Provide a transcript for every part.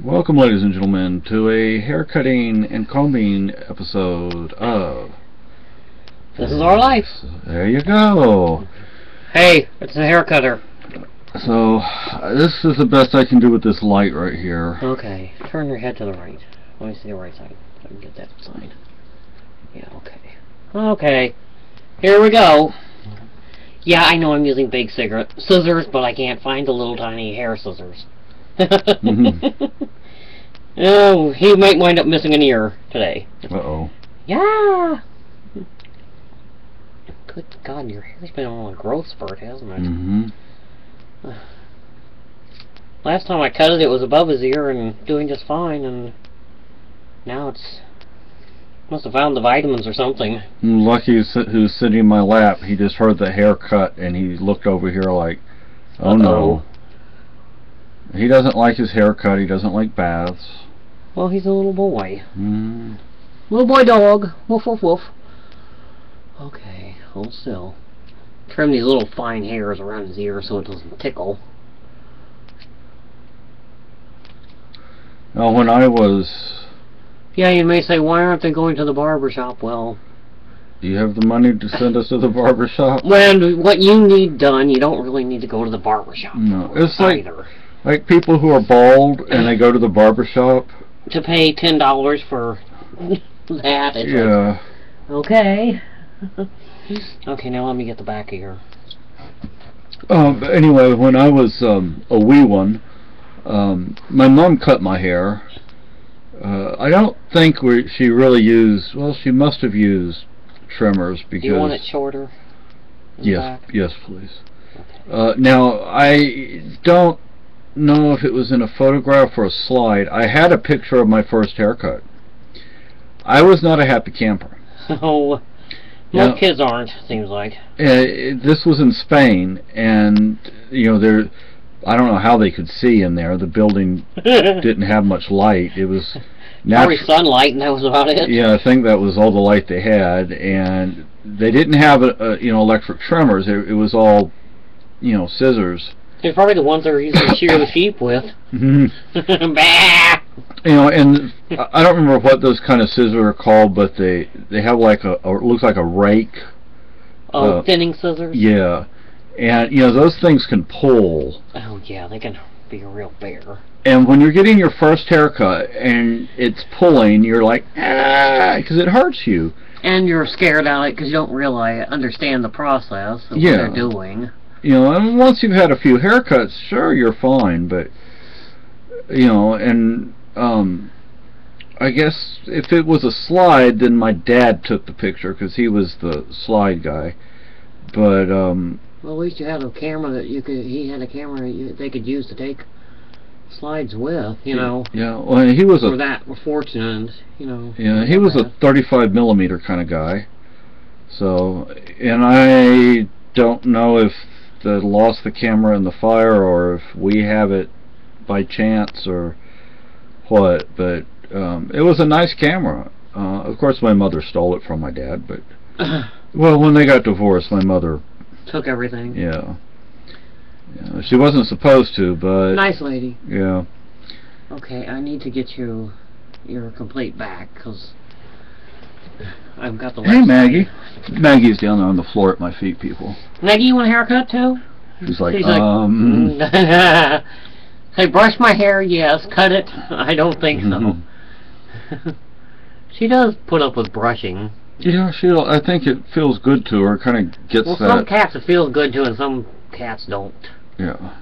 Welcome, ladies and gentlemen, to a haircutting and combing episode of This Is Our Life. There you go. Hey, it's a hair cutter. So, this is the best I can do with this light right here. Okay, turn your head to the right. Let me see the right side, so I can get that side. Yeah, okay. Okay, here we go. Yeah, I know I'm using big scissors, but I can't find the little tiny hair scissors. Oh, he might wind up missing an ear today. Uh-oh. Yeah! Good God, your hair's been on a growth spurt, hasn't it? Mm-hmm. Last time I cut it, it was above his ear and doing just fine, and now it's... must have found the vitamins or something. Lucky who's sitting in my lap, he just heard the haircut and he looked over here like, oh no. He doesn't like his haircut, he doesn't like baths. Well, he's a little boy. Mm. Little boy dog. Woof, woof, woof. Okay, hold still. Trim these little fine hairs around his ear so it doesn't tickle. Now, when I was... Yeah, you may say, why aren't they going to the barber shop? Well... Do you have the money to send us to the barber shop? Well, what you need done, you don't really need to go to the barber shop. No, it's either. Like people who are bald and they go to the barber shop. To pay $10 for that. Yeah. Like, okay. Okay, now let me get the back of here. But anyway, when I was a wee one, my mom cut my hair. I don't think she really used... Well, she must have used trimmers because... Do you want it shorter? Yes, yes, please. Okay. Now, I don't know if it was in a photograph or a slide. I had a picture of my first haircut. I was not a happy camper. Oh, most kids aren't, seems like. This was in Spain, and you know, I don't know how they could see in there. The building didn't have much light. It was probably sunlight, and that was about it. Yeah, I think that was all the light they had, and they didn't have electric trimmers. It was all, scissors. They're probably the ones that are used to shear the sheep with. Bah! And I don't remember what those kind of scissors are called, but they have like it looks like a rake. Oh, thinning scissors? Yeah. And, those things can pull. Oh, yeah, they can be a real bear. And when you're getting your first haircut and it's pulling, you're like, ah, because it hurts you. And you're scared out of it because you don't understand the process of what they're doing. And once you've had a few haircuts, sure, you're fine, but, and, I guess if it was a slide, then my dad took the picture, because he was the slide guy, but, well, at least you had a camera that he had a camera they could use to take slides with, Yeah, well, he was we're fortunate, Yeah, he was a 35mm kind of guy, so, and I don't know if they lost the camera in the fire or if we have it by chance or what, but it was a nice camera. Of course my mother stole it from my dad, but well, when they got divorced, my mother took everything. Yeah, she wasn't supposed to, but nice lady. Yeah. Okay, I need to get you your complete back because I've got the left. Hey, Maggie. Maggie's down there on the floor at my feet, people. Maggie, you want a haircut too? She's like, Hey, brush my hair, yes. Cut it? I don't think so. She does put up with brushing. Yeah, I think it feels good to her. Kind of gets that. Well, some cats it feels good to, and some cats don't. Yeah.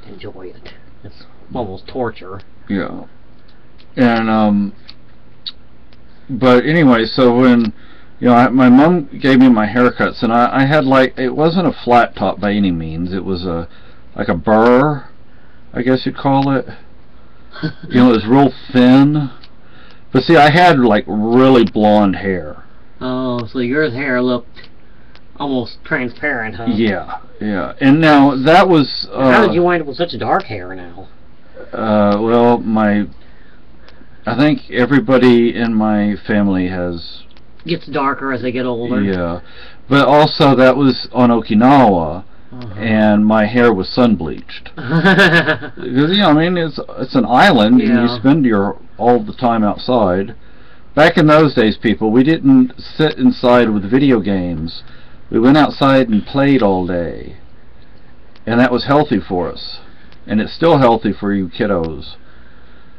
Enjoy it. It's almost torture. Yeah. And but anyway, so when my mom gave me my haircuts, and I had it wasn't a flat top by any means. It was like a burr, I guess you'd call it. It was real thin. But see, I had like really blonde hair. Oh, so your hair looked almost transparent, huh? Yeah, yeah. And now that was... how did you wind up with such dark hair now? Well, I think everybody in my family gets darker as they get older. Yeah. But also that was on Okinawa. and my hair was sun bleached. Because, you know, I mean, it's an island, and you spend all the time outside. Back in those days, people, we didn't sit inside with video games. We went outside and played all day, and that was healthy for us, and it's still healthy for you kiddos.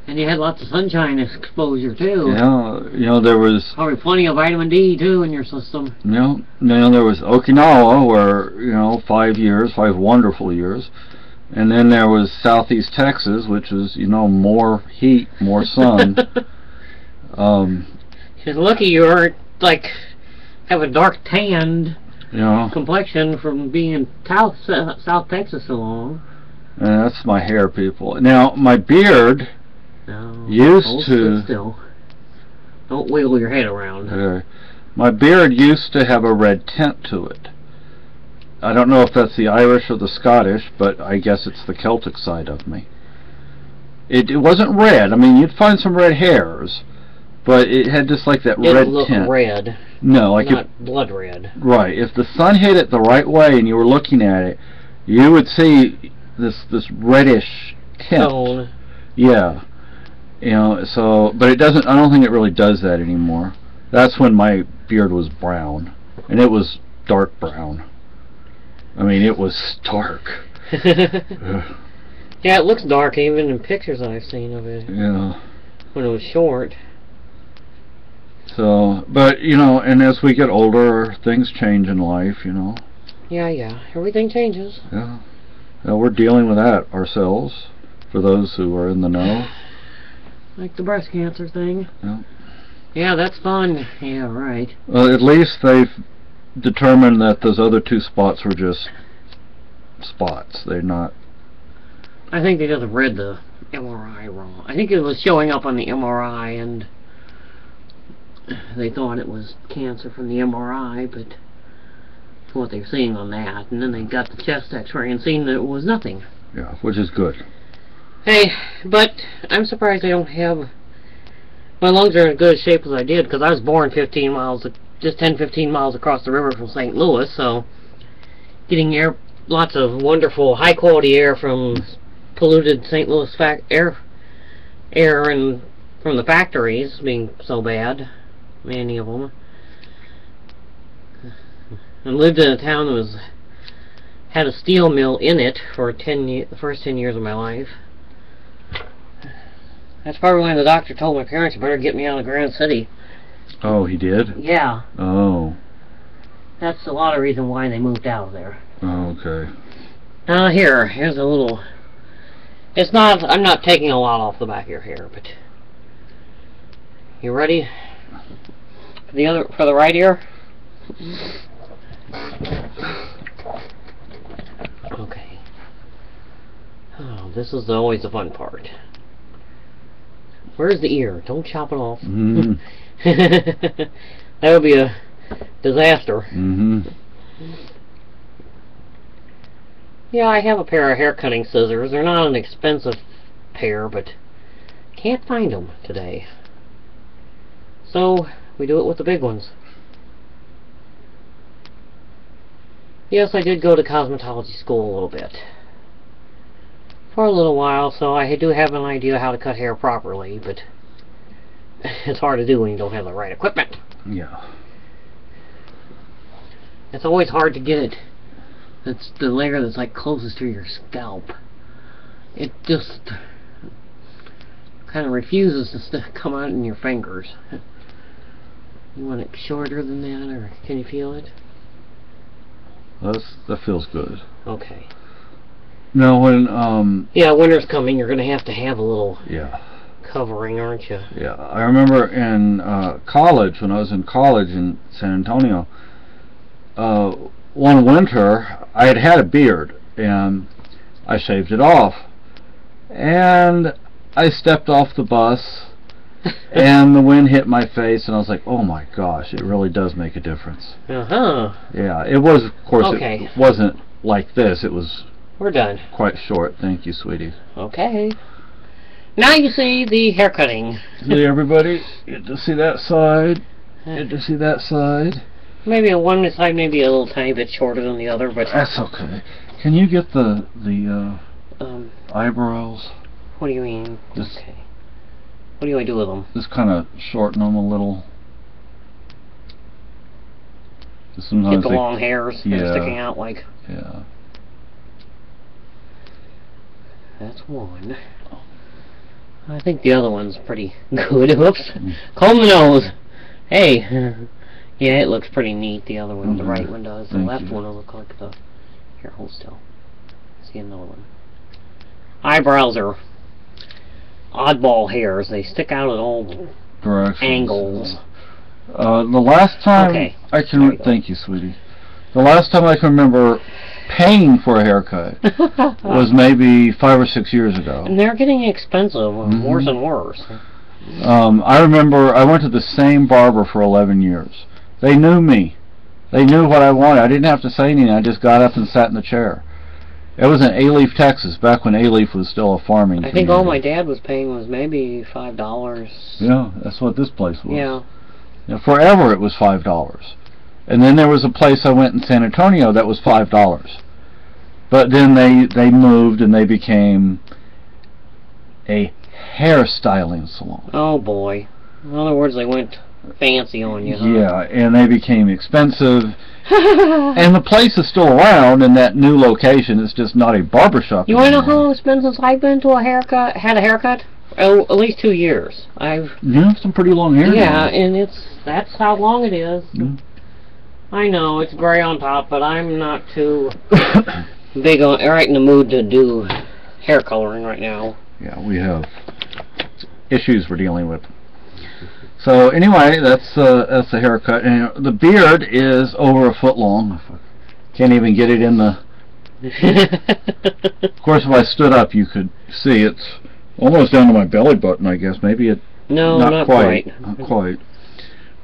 And you had lots of sunshine exposure too. Yeah, you know, there was probably plenty of vitamin D too in your system. You know, there was Okinawa, where, you know, 5 wonderful years, and then there was Southeast Texas, which was, you know, more heat, more sun. You're lucky you weren't like have a dark tanned complexion from being in South Texas so long. And that's my hair, people. Now my beard used to. Still. Don't wiggle your head around. My beard used to have a red tint to it. I don't know if that's the Irish or the Scottish, but I guess it's the Celtic side of me. It wasn't red. I mean, you'd find some red hairs, but it had just like that red tint. It looked red. No, like not blood red. Right. If the sun hit it the right way and you were looking at it, you would see this reddish tint. Tone. Yeah. You know, so, but it doesn't, I don't think it really does that anymore. That's when my beard was brown, and it was dark brown. I mean, it was stark. Yeah, it looks dark even in pictures I've seen of it. Yeah. When it was short. So, but, you know, and as we get older, things change in life, you know. Yeah. Everything changes. Yeah. We're dealing with that ourselves, for those who are in the know. Like the breast cancer thing. Yeah. Yeah, that's fun. Yeah, right. Well, at least they've determined that those other 2 spots were just spots. They're not... I think they just read the MRI wrong. I think it was showing up on the MRI, and they thought it was cancer from the MRI, but from what they're seeing on that. And then they got the chest x-ray and seen that it was nothing. Yeah, which is good. Hey, but I'm surprised I don't have... My lungs are in as good a shape as I did, because I was born 15 miles, just 10-15 miles across the river from St. Louis, so getting lots of wonderful, high-quality air from polluted St. Louis air and from the factories being so bad, many of them. And lived in a town that had a steel mill in it for the first 10 years of my life. That's probably when the doctor told my parents, you better get me out of Grand City. Oh, he did? Yeah. Oh. That's a lot of reason why they moved out of there. Oh, okay. Here's a little... It's not... I'm not taking a lot off the back of your hair, but... You ready? For the right ear? Okay. Oh, this is always the fun part. Where's the ear? Don't chop it off. Mm-hmm. That would be a disaster. Mm-hmm. Yeah, I have a pair of hair cutting scissors. They're not an expensive pair, but can't find them today. So, we do it with the big ones. Yes, I did go to cosmetology school a little bit. For a little while, so I do have an idea how to cut hair properly, but it's hard to do when you don't have the right equipment. Yeah. It's always hard to get it. It's the layer that's like closest to your scalp. It just kind of refuses to come out in your fingers. You want it shorter than that, or can you feel it? That feels good. Okay. No, when yeah, winter's coming. You're gonna have a little covering, aren't you? Yeah, I remember in college, when I was in college in San Antonio, one winter I had a beard and I shaved it off, and I stepped off the bus and the wind hit my face and I was like, oh my gosh, it really does make a difference. Yeah, it was, of course, it wasn't like this. It was... We're done. Quite short. Thank you, sweetie. Okay. Now you see the hair cutting. See, everybody? Get to see that side. Get to see that side. Maybe on one side, maybe a little tiny bit shorter than the other, but... That's okay. Can you get the eyebrows? What do you mean? Just, okay. What do I do with them? Just kind of shorten them a little. Just sometimes Get the long hairs that are yeah, sticking out like. Yeah. That's one. I think the other one's pretty good. Whoops. Comb the nose. Hey. Yeah, it looks pretty neat. The other one, the right one does. The left one will look like the. Here, hold still. See another one. Eyebrows are oddball hairs. They stick out at all angles. The last time I can thank you, sweetie. The last time I can remember paying for a haircut was maybe 5 or 6 years ago. And they're getting expensive, worse and worse. I remember I went to the same barber for 11 years. They knew me. They knew what I wanted. I didn't have to say anything. I just got up and sat in the chair. It was in Alief, Texas, back when Alief was still a farming community. I think all my dad was paying was maybe $5. Yeah, that's what this place was. Yeah. Now, forever it was $5. And then there was a place I went in San Antonio that was $5. But then they moved and they became a hairstyling salon. Oh boy. In other words, they went fancy on you, huh? Yeah, and they became expensive. And the place is still around in that new location. It's just not a barbershop. You want to know how long it's been since I've been to a haircut? Had a haircut? Oh, at least 2 years. Some pretty long hair. Yeah, now. and that's how long it is. Mm. I know it's gray on top, but I'm not too big on right in the mood to do hair coloring right now. Yeah, we have issues we're dealing with. So anyway, that's the haircut, and the beard is over a foot long. Can't even get it in the. Of course, if I stood up, you could see it's almost down to my belly button. I guess maybe it. No, not quite. Not quite.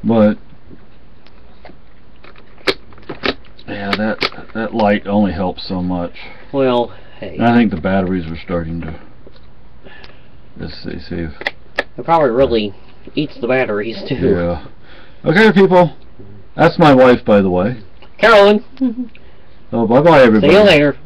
But yeah, that light only helps so much. Well, hey. And I think the batteries are starting to. Let's see if. It probably really eats the batteries too. Yeah. Okay, people. That's my wife, by the way. Carolyn. So bye bye, everybody. See you later.